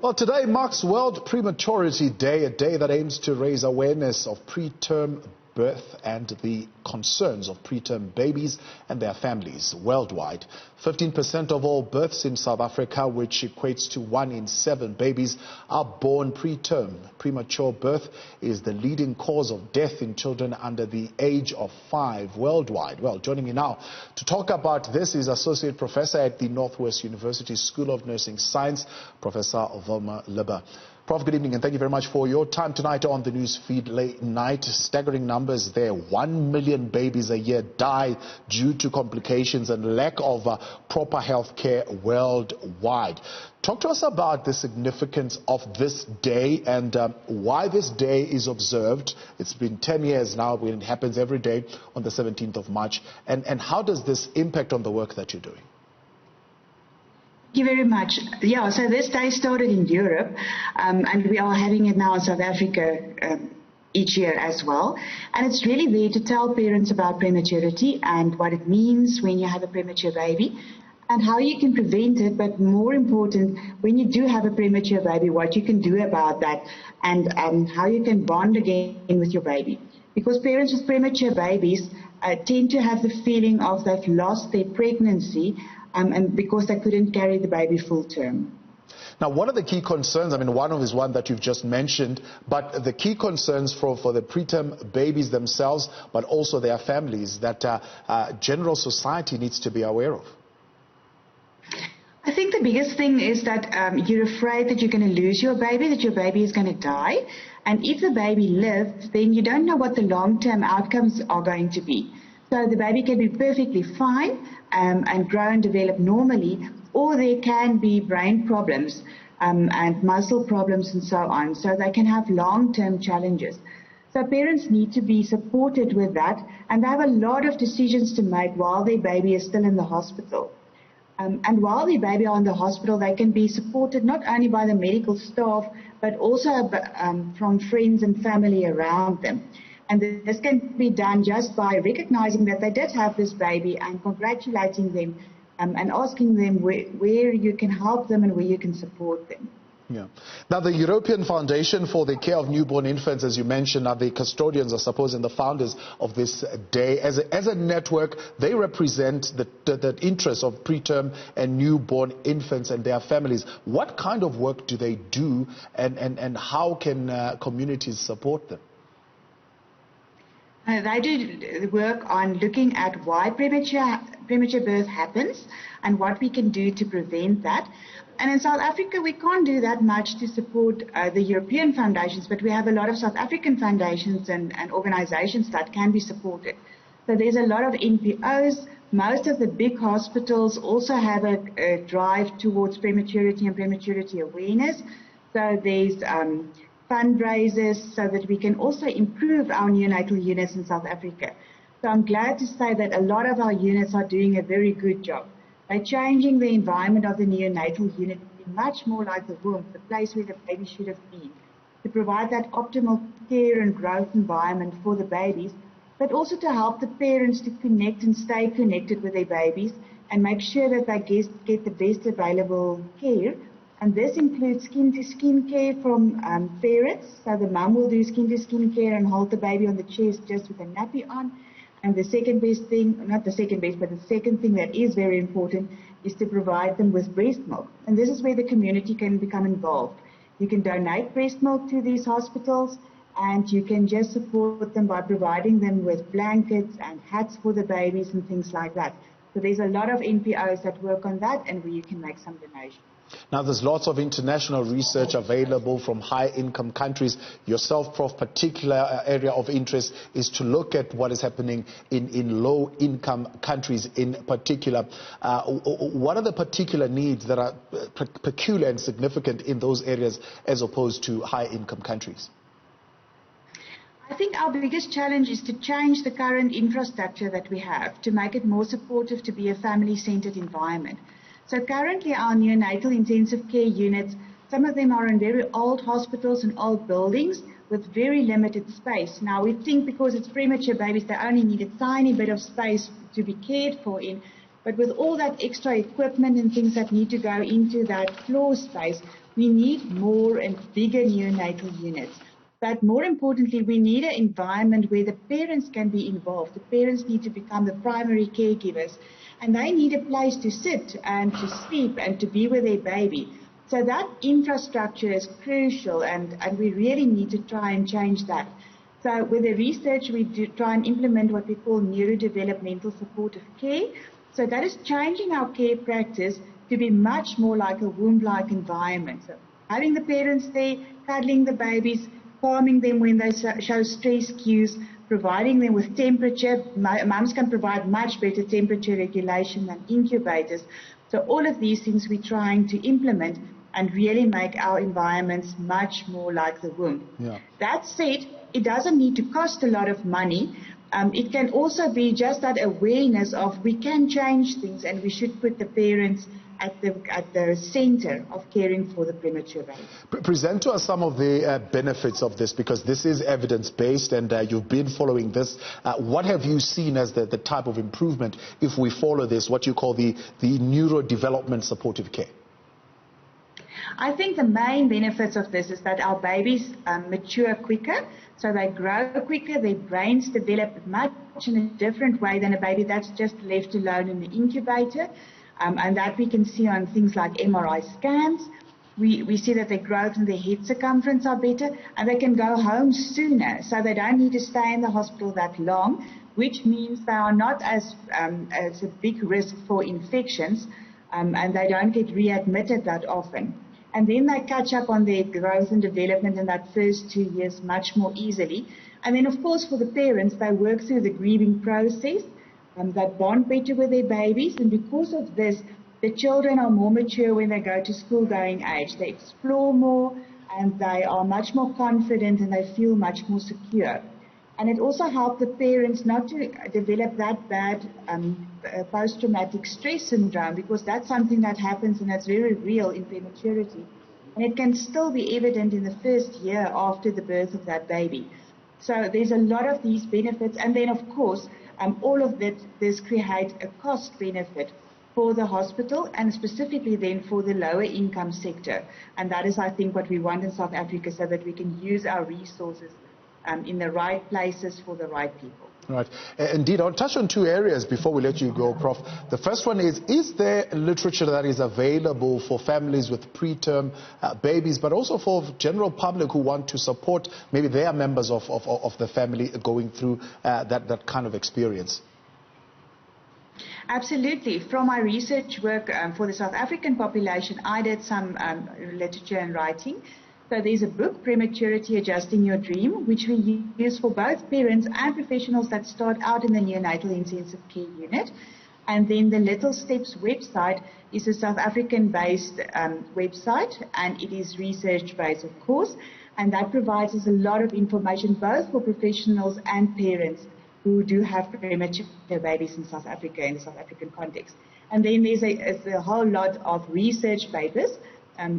Well, today marks World Prematurity Day, a day that aims to raise awareness of preterm birth and the concerns of preterm babies and their families worldwide. 15% of all births in South Africa, which equates to 1 in 7 babies, are born preterm. Premature birth is the leading cause of death in children under the age of 5 worldwide. Well, joining me now to talk about this is Associate Professor at the Northwest University School of Nursing Science, Professor Wilma Libbe. Prof, good evening and thank you very much for your time tonight on the news feed late night. Staggering numbers there. 1 million babies a year die due to complications and lack of proper health care worldwide. Talk to us about the significance of this day and why this day is observed. It's been 10 years now when it happens every day on the 17th of March. And how does this impact on the work that you're doing? Thank you very much. Yeah, so this day started in Europe, and we are having it now in South Africa each year as well. And it's really there to tell parents about prematurity and what it means when you have a premature baby and how you can prevent it, but more important, when you do have a premature baby, what you can do about that and how you can bond again with your baby. Because parents with premature babies tend to have the feeling of they've lost their pregnancy and because they couldn't carry the baby full term. Now, what are the key concerns? I mean, one of is one that you've just mentioned, but the key concerns for the preterm babies themselves, but also their families that general society needs to be aware of. I think the biggest thing is that you're afraid that you're going to lose your baby, that your baby is going to die. And if the baby lives, then you don't know what the long-term outcomes are going to be. So the baby can be perfectly fine and grow and develop normally, or there can be brain problems and muscle problems and so on. So they can have long-term challenges. So parents need to be supported with that, and they have a lot of decisions to make while their baby is still in the hospital. And while the baby are in the hospital, they can be supported not only by the medical staff, but also from friends and family around them. And this can be done just by recognizing that they did have this baby and congratulating them and asking them where you can help them and where you can support them. Yeah. Now, the European Foundation for the Care of Newborn Infants, as you mentioned, are the custodians, I suppose, and the founders of this day. As a network, they represent the interests of preterm and newborn infants and their families. What kind of work do they do, and how can communities support them? They do work on looking at why premature birth happens and what we can do to prevent that. And in South Africa, we can't do that much to support the European foundations, but we have a lot of South African foundations and organizations that can be supported. So there's a lot of NPOs. Most of the big hospitals also have a drive towards prematurity and prematurity awareness. So there's fundraisers so that we can also improve our neonatal units in South Africa. So I'm glad to say that a lot of our units are doing a very good job. They're changing the environment of the neonatal unit to be much more like the womb, the place where the baby should have been, to provide that optimal care and growth environment for the babies, but also to help the parents to connect and stay connected with their babies and make sure that they get the best available care. And this includes skin-to-skin care from parents. So the mum will do skin-to-skin care and hold the baby on the chest just with a nappy on. And the second best thing, not the second best, but the second thing that is very important is to provide them with breast milk. And this is where the community can become involved. You can donate breast milk to these hospitals, and you can just support them by providing them with blankets and hats for the babies and things like that. So there's a lot of NPOs that work on that and where you can make some donations. Now, there's lots of international research available from high-income countries. Yourself, Prof, particular area of interest is to look at what is happening in low-income countries in particular. What are the particular needs that are peculiar and significant in those areas as opposed to high-income countries? I think our biggest challenge is to change the current infrastructure that we have to make it more supportive to be a family-centered environment. So currently our neonatal intensive care units, some of them are in very old hospitals and old buildings with very limited space. Now we think because it's premature babies, they only need a tiny bit of space to be cared for in. But with all that extra equipment and things that need to go into that floor space, we need more and bigger neonatal units. But more importantly, we need an environment where the parents can be involved. The parents need to become the primary caregivers, and they need a place to sit and to sleep and to be with their baby. So that infrastructure is crucial, and we really need to try and change that. So with the research, we do try and implement what we call neurodevelopmental supportive care. So that is changing our care practice to be much more like a womb-like environment. So having the parents there, cuddling the babies, calming them when they show stress cues, providing them with temperature. Mums can provide much better temperature regulation than incubators. So all of these things we're trying to implement and really make our environments much more like the womb. Yeah. That said, it doesn't need to cost a lot of money. It can also be just that awareness of we can change things, and we should put the parents at the center of caring for the premature baby. Present to us some of the benefits of this, because this is evidence-based and you've been following this. What have you seen as the type of improvement if we follow this, what you call the neurodevelopment supportive care? I think the main benefits of this is that our babies mature quicker, so they grow quicker, their brains develop much in a different way than a baby that's just left alone in the incubator. And that we can see on things like MRI scans. We see that their growth and their head circumference are better, and they can go home sooner, so they don't need to stay in the hospital that long, which means they are not as a big risk for infections, and they don't get readmitted that often. And then they catch up on their growth and development in that first 2 years much more easily. And then, of course, for the parents, they work through the grieving process. They bond better with their babies, and because of this, the children are more mature when they go to school-going age. They explore more, and they are much more confident, and they feel much more secure. And it also helps the parents not to develop that bad post-traumatic stress syndrome, because that's something that happens and that's very real in prematurity. And it can still be evident in the first year after the birth of that baby. So there's a lot of these benefits, and then, of course, all of this create a cost benefit for the hospital, and specifically then for the lower income sector. And that is, I think, what we want in South Africa, so that we can use our resources in the right places for the right people. Right. Indeed, I'll touch on two areas before we let you go, Prof. The first one is there literature that is available for families with preterm babies, but also for general public who want to support maybe their members of the family going through that kind of experience? Absolutely. From my research work for the South African population, I did some literature and writing. So there's a book, Prematurity, Adjusting Your Dream, which we use for both parents and professionals that start out in the neonatal intensive care unit. And then the Little Steps website is a South African-based website, and it is research-based, of course. And that provides us a lot of information, both for professionals and parents who do have premature babies in South Africa, in the South African context. And then there's a whole lot of research papers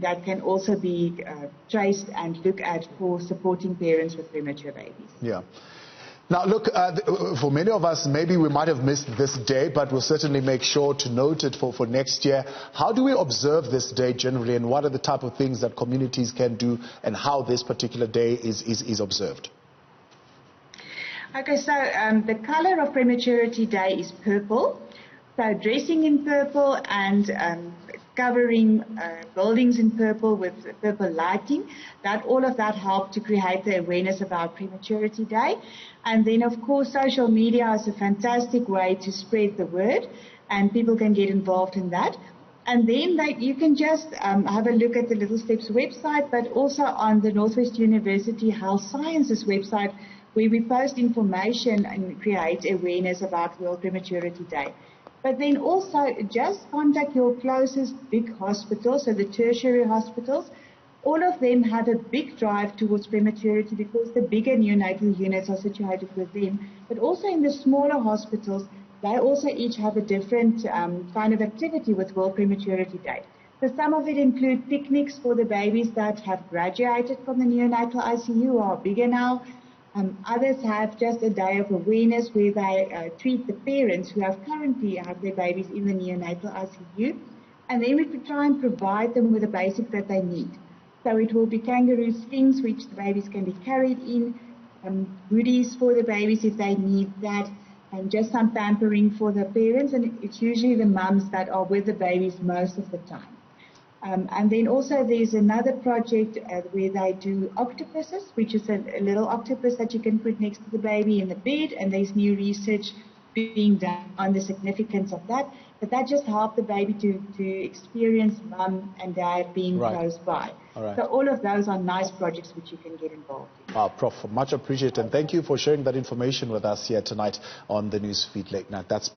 that can also be traced and look at for supporting parents with premature babies. Yeah. Now, look, for many of us, maybe we might have missed this day, but we'll certainly make sure to note it for next year. How do we observe this day generally, and what are the type of things that communities can do, and how this particular day is observed? Okay, so the color of Prematurity Day is purple. So dressing in purple and covering buildings in purple with purple lighting, all of that helped to create the awareness about Prematurity Day. And then, of course, social media is a fantastic way to spread the word, and people can get involved in that. And then you can just have a look at the Little Steps website, but also on the Northwest University Health Sciences website, where we post information and create awareness about World Prematurity Day. But then also just contact your closest big hospitals, so the tertiary hospitals. All of them have a big drive towards prematurity because the bigger neonatal units are situated with them. But also in the smaller hospitals, they also each have a different kind of activity with World Prematurity Day. So some of it include picnics for the babies that have graduated from the neonatal ICU or are bigger now. Others have just a day of awareness where they treat the parents who have currently have their babies in the neonatal ICU. And then we try and provide them with the basics that they need. So it will be kangaroo slings, which the babies can be carried in, goodies for the babies if they need that, and just some pampering for the parents. And it's usually the mums that are with the babies most of the time. And then also there's another project where they do octopuses, which is a little octopus that you can put next to the baby in the bed, and there's new research being done on the significance of that. But that just helped the baby to experience mum and dad being close by. So all of those are nice projects which you can get involved in. Prof, much appreciated, and thank you for sharing that information with us here tonight on the Newsfeed Late Night. That's